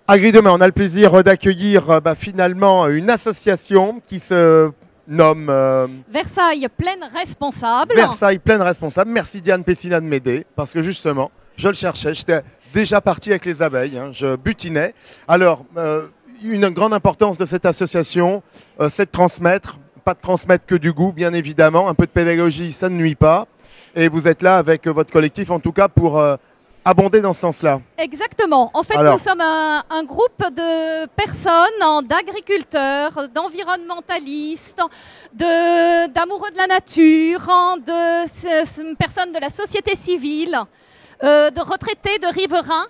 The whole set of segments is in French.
Agri Demain, on a le plaisir d'accueillir finalement une association qui se nomme Versailles Plaine Responsable. Versailles Plaine Responsable. Merci Diane Pessina de m'aider parce que justement, je le cherchais. J'étais déjà parti avec les abeilles, hein, je butinais. Alors, une grande importance de cette association, c'est de transmettre. Pas de transmettre que du goût, bien évidemment. Un peu de pédagogie, ça ne nuit pas. Et vous êtes là avec votre collectif, en tout cas, pour abonder dans ce sens-là. Exactement. En fait, nous sommes un groupe de personnes, d'agriculteurs, d'environnementalistes, d'amoureux de la nature, de personnes de la société civile, de retraités, de riverains,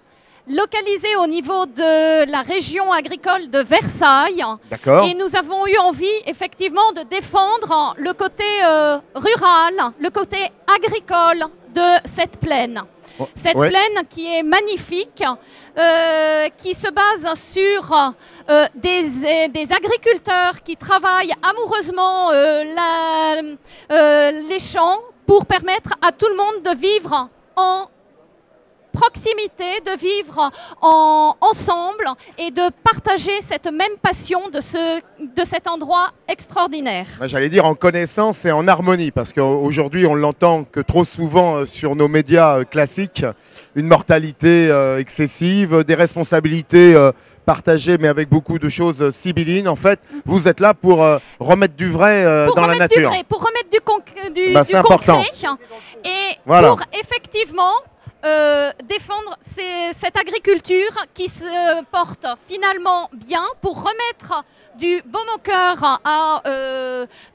localisés au niveau de la région agricole de Versailles. D'accord. Et nous avons eu envie, effectivement, de défendre le côté rural, le côté agricole de cette plaine. Cette plaine qui est magnifique, qui se base sur des agriculteurs qui travaillent amoureusement les champs pour permettre à tout le monde de vivre en proximité, de vivre ensemble et de partager cette même passion de cet endroit extraordinaire. J'allais dire en connaissance et en harmonie, parce qu'aujourd'hui on l'entend que trop souvent sur nos médias classiques, une mortalité excessive, des responsabilités partagées mais avec beaucoup de choses sibyllines. En fait, vous êtes là pour remettre du vrai dans la nature. Pour remettre du concret et voilà. Pour effectivement défendre cette agriculture qui se porte finalement bien, pour remettre du baume au cœur à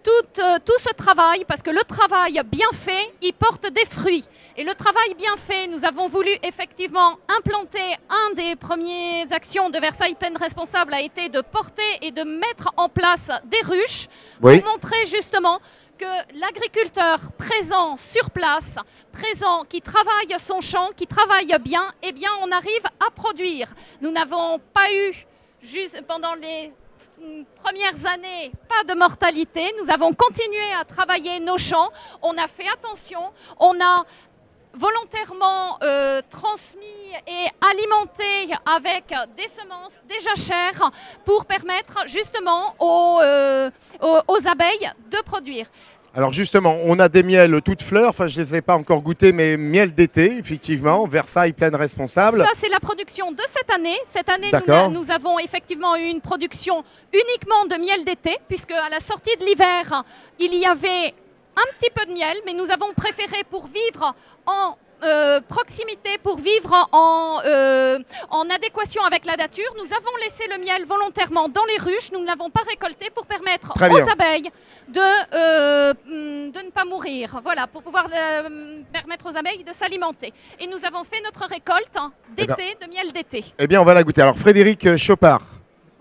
tout ce travail, parce que le travail bien fait, il porte des fruits. Et le travail bien fait, nous avons voulu effectivement implanter, un des premières actions de Versailles Plaine Responsable a été de porter et de mettre en place des ruches, pour montrer justement que l'agriculteur présent sur place, présent, qui travaille son champ, qui travaille bien, eh bien on arrive à produire. Nous n'avons pas eu, juste pendant les premières années, pas de mortalité. Nous avons continué à travailler nos champs. On a fait attention. On a volontairement transmis et alimenté avec des semences, des jachères, pour permettre justement aux abeilles de produire. Alors justement, on a des miels toutes fleurs, enfin je ne les ai pas encore goûtés, mais miel d'été, effectivement, Versailles Plaine Responsable. Ça, c'est la production de cette année. Cette année, nous avons effectivement eu une production uniquement de miel d'été, puisque à la sortie de l'hiver, il y avait un petit peu de miel, mais nous avons préféré, pour vivre en proximité, pour vivre en adéquation avec la nature, nous avons laissé le miel volontairement dans les ruches. Nous ne l'avons pas récolté pour permettre aux abeilles de ne pas mourir. Voilà, pour pouvoir permettre aux abeilles de s'alimenter. Et nous avons fait notre récolte d'été, de miel d'été. Eh bien, on va la goûter. Alors, Frédéric Chopard.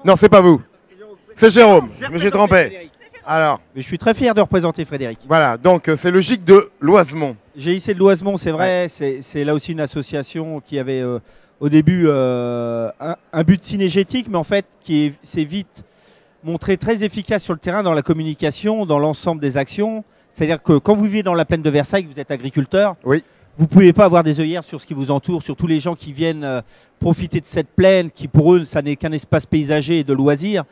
Non, c'est pas vous. C'est Jérôme. Je me suis trompé. Alors, mais je suis très fier de représenter Frédéric. Voilà, donc c'est le GIC de Loisemont. GIC de Loisemont, c'est vrai, c'est là aussi une association qui avait au début un but synégétique, mais en fait qui s'est vite montré très efficace sur le terrain dans la communication, dans l'ensemble des actions. C'est-à-dire que quand vous vivez dans la plaine de Versailles, vous êtes agriculteur, vous ne pouvez pas avoir des œillères sur ce qui vous entoure, sur tous les gens qui viennent profiter de cette plaine, qui pour eux, ça n'est qu'un espace paysager et de loisirs.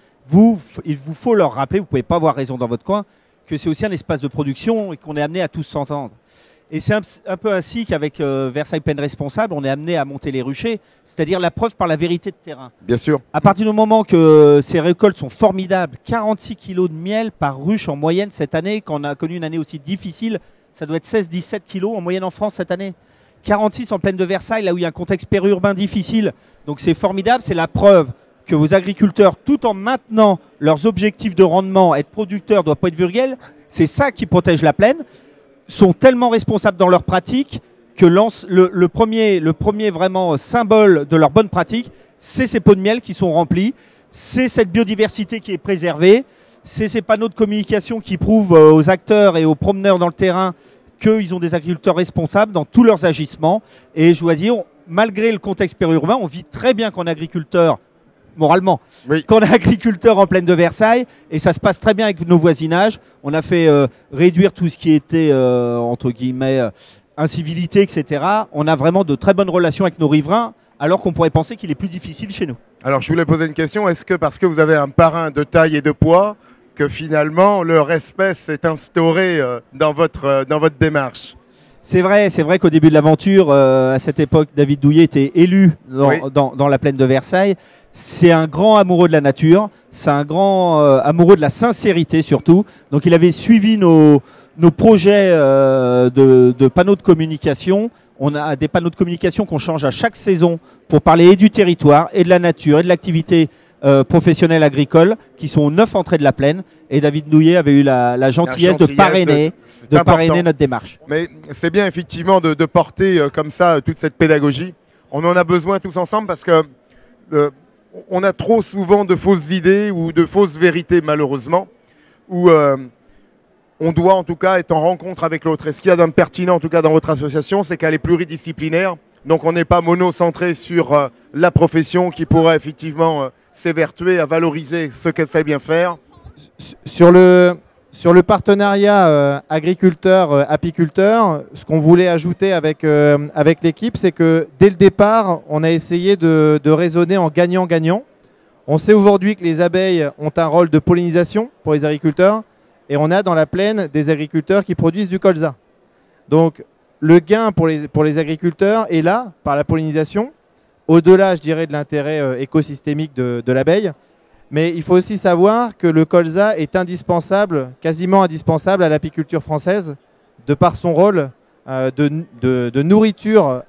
Il vous faut leur rappeler, vous ne pouvez pas avoir raison dans votre coin, que c'est aussi un espace de production et qu'on est amené à tous s'entendre. Et c'est un peu ainsi qu'avec Versailles Plaine Responsable, on est amené à monter les ruchers, c'est-à-dire la preuve par la vérité de terrain. Bien sûr. À partir du moment que ces récoltes sont formidables, 46 kilos de miel par ruche en moyenne cette année, quand on a connu une année aussi difficile, ça doit être 16-17 kilos en moyenne en France cette année. 46 en plaine de Versailles, là où il y a un contexte périurbain difficile. Donc c'est formidable, c'est la preuve que vos agriculteurs, tout en maintenant leurs objectifs de rendement, être producteurs, doit pas être vulgaire, c'est ça qui protège la plaine, sont tellement responsables dans leur pratique que le premier vraiment symbole de leur bonne pratique, c'est ces pots de miel qui sont remplis, c'est cette biodiversité qui est préservée, c'est ces panneaux de communication qui prouvent aux acteurs et aux promeneurs dans le terrain qu'ils ont des agriculteurs responsables dans tous leurs agissements. Et je dois dire, malgré le contexte périurbain, on vit très bien qu'en agriculteur, moralement, qu'on est agriculteur en plaine de Versailles, et ça se passe très bien avec nos voisinages. On a fait réduire tout ce qui était, entre guillemets, incivilité, etc. On a vraiment de très bonnes relations avec nos riverains, alors qu'on pourrait penser qu'il est plus difficile chez nous. Alors je voulais poser une question, est-ce que parce que vous avez un parrain de taille et de poids, que finalement le respect s'est instauré dans votre démarche? C'est vrai qu'au début de l'aventure, à cette époque, David Douillet était élu dans la plaine de Versailles. C'est un grand amoureux de la nature, c'est un grand amoureux de la sincérité surtout. Donc il avait suivi nos projets de panneaux de communication. On a des panneaux de communication qu'on change à chaque saison pour parler et du territoire, et de la nature, et de l'activité professionnelle agricole, qui sont aux 9 entrées de la plaine. Et David Douillet avait eu la gentillesse de parrainer notre démarche. Mais c'est bien effectivement de porter comme ça toute cette pédagogie. On en a besoin tous ensemble parce que on a trop souvent de fausses idées ou de fausses vérités malheureusement, où on doit en tout cas être en rencontre avec l'autre. Et ce qu'il y a d'impertinent en tout cas dans votre association, c'est qu'elle est pluridisciplinaire. Donc on n'est pas monocentré sur la profession qui pourrait effectivement s'évertuer à valoriser ce qu'elle sait bien faire. Sur le partenariat agriculteur-apiculteur, ce qu'on voulait ajouter avec l'équipe, c'est que dès le départ, on a essayé de raisonner en gagnant-gagnant. On sait aujourd'hui que les abeilles ont un rôle de pollinisation pour les agriculteurs, et on a dans la plaine des agriculteurs qui produisent du colza. Donc le gain pour les agriculteurs est là, par la pollinisation, au-delà, je dirais, de l'intérêt écosystémique de l'abeille. Mais il faut aussi savoir que le colza est indispensable, quasiment indispensable à l'apiculture française, de par son rôle de nourriture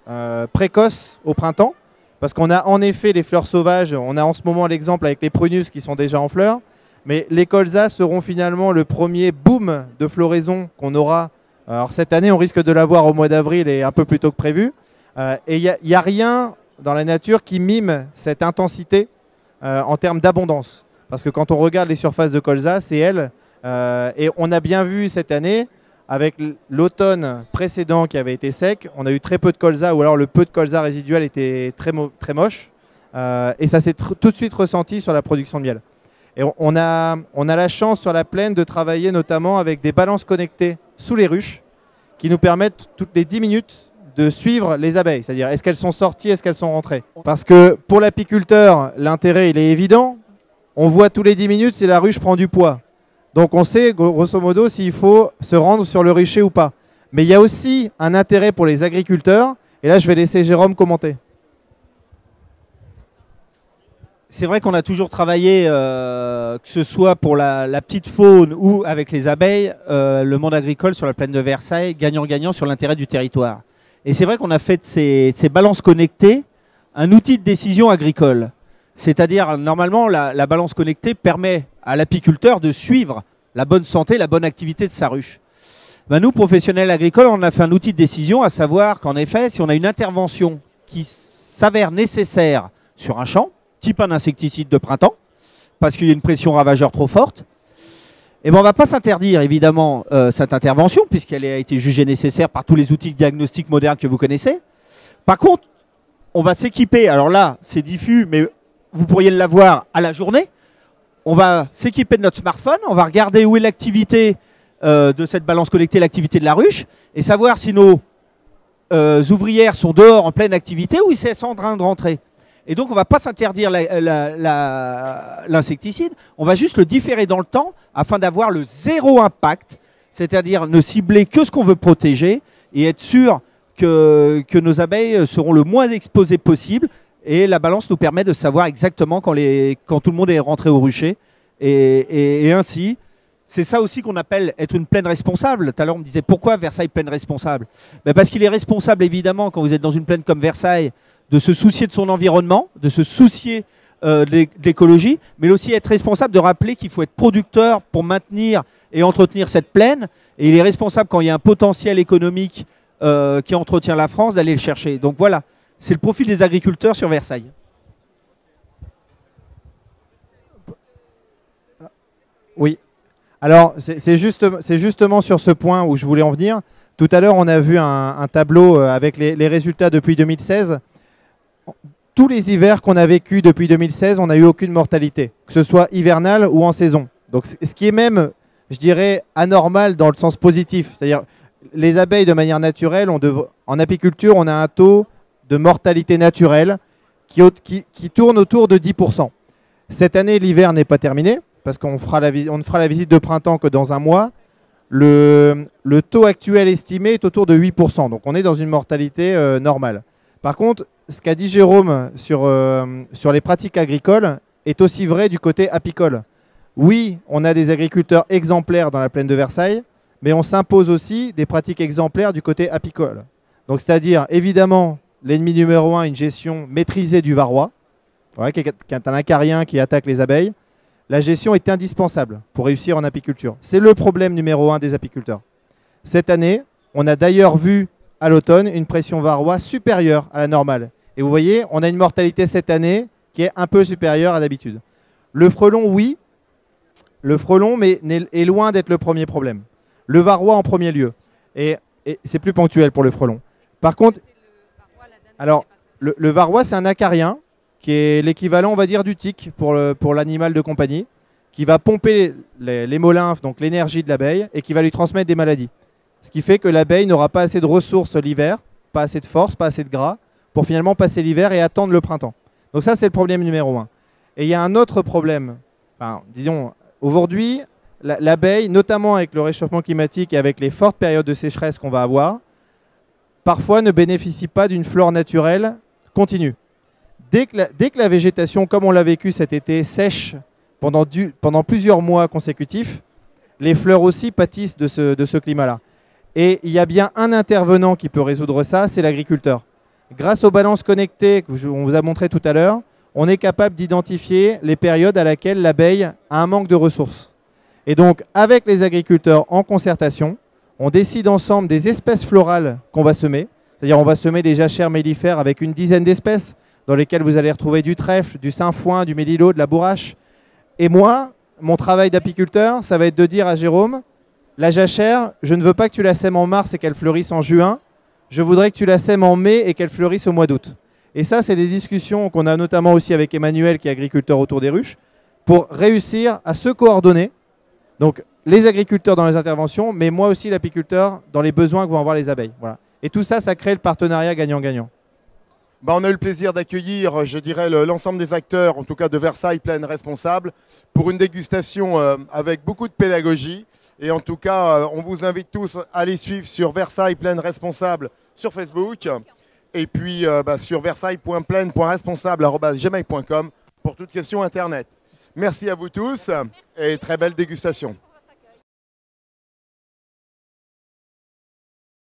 précoce au printemps. Parce qu'on a en effet les fleurs sauvages, on a en ce moment l'exemple avec les prunus qui sont déjà en fleurs, mais les colzas seront finalement le premier boom de floraison qu'on aura. Alors cette année, on risque de l'avoir au mois d'avril et un peu plus tôt que prévu. Et il n'y a rien dans la nature qui mime cette intensité en termes d'abondance. Parce que quand on regarde les surfaces de colza, c'est elles. Et on a bien vu cette année, avec l'automne précédent qui avait été sec, on a eu très peu de colza, ou alors le peu de colza résiduel était très moche. Et ça s'est tout de suite ressenti sur la production de miel. Et on a la chance sur la plaine de travailler notamment avec des balances connectées sous les ruches qui nous permettent toutes les 10 minutes de suivre les abeilles, c'est-à-dire est-ce qu'elles sont sorties, est-ce qu'elles sont rentrées. Parce que pour l'apiculteur, l'intérêt il est évident, on voit tous les 10 minutes si la ruche prend du poids. Donc on sait grosso modo s'il faut se rendre sur le rucher ou pas. Mais il y a aussi un intérêt pour les agriculteurs, et là je vais laisser Jérôme commenter. C'est vrai qu'on a toujours travaillé, que ce soit pour la petite faune ou avec les abeilles, le monde agricole sur la plaine de Versailles, gagnant-gagnant sur l'intérêt du territoire. Et c'est vrai qu'on a fait de ces balances connectées un outil de décision agricole. C'est-à-dire, normalement, la balance connectée permet à l'apiculteur de suivre la bonne santé, la bonne activité de sa ruche. Ben, nous, professionnels agricoles, on a fait un outil de décision, à savoir qu'en effet, si on a une intervention qui s'avère nécessaire sur un champ, type un insecticide de printemps, parce qu'il y a une pression ravageur trop forte, et ben on ne va pas s'interdire évidemment cette intervention, puisqu'elle a été jugée nécessaire par tous les outils de diagnostic modernes que vous connaissez. Par contre, on va s'équiper, alors là c'est diffus, mais vous pourriez l'avoir à la journée, on va s'équiper de notre smartphone, on va regarder où est l'activité de cette balance connectée, l'activité de la ruche, et savoir si nos ouvrières sont dehors en pleine activité ou si elles sont en train de rentrer. Et donc, on ne va pas s'interdire l'insecticide, on va juste le différer dans le temps afin d'avoir le zéro impact, c'est-à-dire ne cibler que ce qu'on veut protéger et être sûr que nos abeilles seront le moins exposées possible. Et la balance nous permet de savoir exactement quand tout le monde est rentré au rucher. Et ainsi, c'est ça aussi qu'on appelle être une plaine responsable. Tout à l'heure, on me disait pourquoi Versailles plaine responsable? Ben parce qu'il est responsable, évidemment, quand vous êtes dans une plaine comme Versailles, de se soucier de son environnement, de se soucier de l'écologie, mais aussi être responsable de rappeler qu'il faut être producteur pour maintenir et entretenir cette plaine. Et il est responsable quand il y a un potentiel économique qui entretient la France d'aller le chercher. Donc voilà, c'est le profil des agriculteurs sur Versailles. Oui, alors c'est justement sur ce point où je voulais en venir. Tout à l'heure, on a vu un tableau avec les résultats depuis 2016. Tous les hivers qu'on a vécu depuis 2016, on n'a eu aucune mortalité, que ce soit hivernale ou en saison. Donc ce qui est même, je dirais, anormal dans le sens positif. C'est-à-dire, les abeilles, de manière naturelle, en apiculture, on a un taux de mortalité naturelle qui tourne autour de 10%. Cette année, l'hiver n'est pas terminé, parce qu'on ne fera la visite de printemps que dans un mois. Le taux actuel estimé est autour de 8%, donc on est dans une mortalité normale. Par contre, ce qu'a dit Jérôme sur les pratiques agricoles est aussi vrai du côté apicole. Oui, on a des agriculteurs exemplaires dans la plaine de Versailles, mais on s'impose aussi des pratiques exemplaires du côté apicole. Donc, c'est-à-dire, évidemment, l'ennemi numéro 1, une gestion maîtrisée du varroa, voilà, qui est un acarien qui attaque les abeilles. La gestion est indispensable pour réussir en apiculture. C'est le problème numéro 1 des apiculteurs. Cette année, on a d'ailleurs vu à l'automne une pression varroa supérieure à la normale. Et vous voyez, on a une mortalité cette année qui est un peu supérieure à d'habitude. Le frelon, oui. Le frelon, mais est loin d'être le premier problème. Le varroa en premier lieu. Et c'est plus ponctuel pour le frelon. Par contre, alors, le varroa, c'est un acarien qui est l'équivalent, on va dire, du tic pour l'animal de compagnie, qui va pomper l'hémolymphe, donc l'énergie de l'abeille, et qui va lui transmettre des maladies. Ce qui fait que l'abeille n'aura pas assez de ressources l'hiver, pas assez de force, pas assez de gras, pour finalement passer l'hiver et attendre le printemps. Donc ça, c'est le problème numéro 1. Et il y a un autre problème. Enfin, disons, aujourd'hui, l'abeille, notamment avec le réchauffement climatique et avec les fortes périodes de sécheresse qu'on va avoir, parfois ne bénéficie pas d'une flore naturelle continue. Dès que la végétation, comme on l'a vécu cet été, sèche pendant plusieurs mois consécutifs, les fleurs aussi pâtissent de ce climat-là. Et il y a bien un intervenant qui peut résoudre ça, c'est l'agriculteur. Grâce aux balances connectées qu'on vous a montré tout à l'heure, on est capable d'identifier les périodes à laquelle l'abeille a un manque de ressources. Et donc, avec les agriculteurs en concertation, on décide ensemble des espèces florales qu'on va semer. C'est-à-dire on va semer des jachères mellifères avec une dizaine d'espèces, dans lesquelles vous allez retrouver du trèfle, du sainfoin, du mélilot, de la bourrache. Et moi, mon travail d'apiculteur, ça va être de dire à Jérôme, la jachère, je ne veux pas que tu la sèmes en mars et qu'elle fleurisse en juin, je voudrais que tu la sèmes en mai et qu'elle fleurisse au mois d'août. Et ça, c'est des discussions qu'on a notamment aussi avec Emmanuel, qui est agriculteur autour des ruches, pour réussir à se coordonner. Donc, les agriculteurs dans les interventions, mais moi aussi l'apiculteur dans les besoins que vont avoir les abeilles. Voilà. Et tout ça, ça crée le partenariat gagnant-gagnant. Bah, on a eu le plaisir d'accueillir, je dirais, l'ensemble des acteurs, en tout cas de Versailles Plaine Responsable, pour une dégustation avec beaucoup de pédagogie. Et en tout cas, on vous invite tous à les suivre sur Versailles Plaine Responsable sur Facebook. Et puis sur versailles.plaine.responsable@gmail.com pour toute question Internet. Merci à vous tous et très belle dégustation.